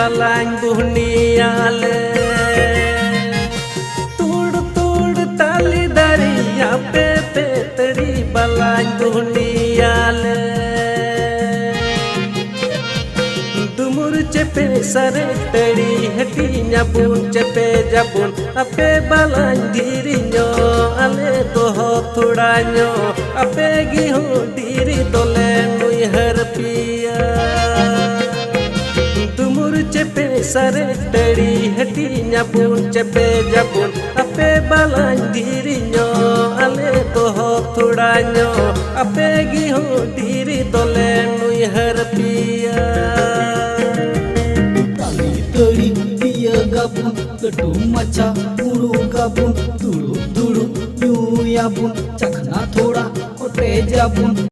बालांग बुहनियाले तुड़ तुड़ ताली दरिया पे पेतड़ी बालांग बुहनियाले दुमुर चेपे सरे तड़ी हटी न्यापुन चेपे जापुन अपे बालांग धीरिño ale toho थोड़ाño अपे गिहो डीरी दोले नुई हरपिया दुमुर चेपे सरे तड़ी हटी न्यापुन चेपे जापुन अपे बालांग धीरिño ale toho थोड़ाño अपे गिहो डीरी दोले नुई हरपिया gabun ledu macha uru gabun dulu dulu yu yabun cakna thoda kote jabun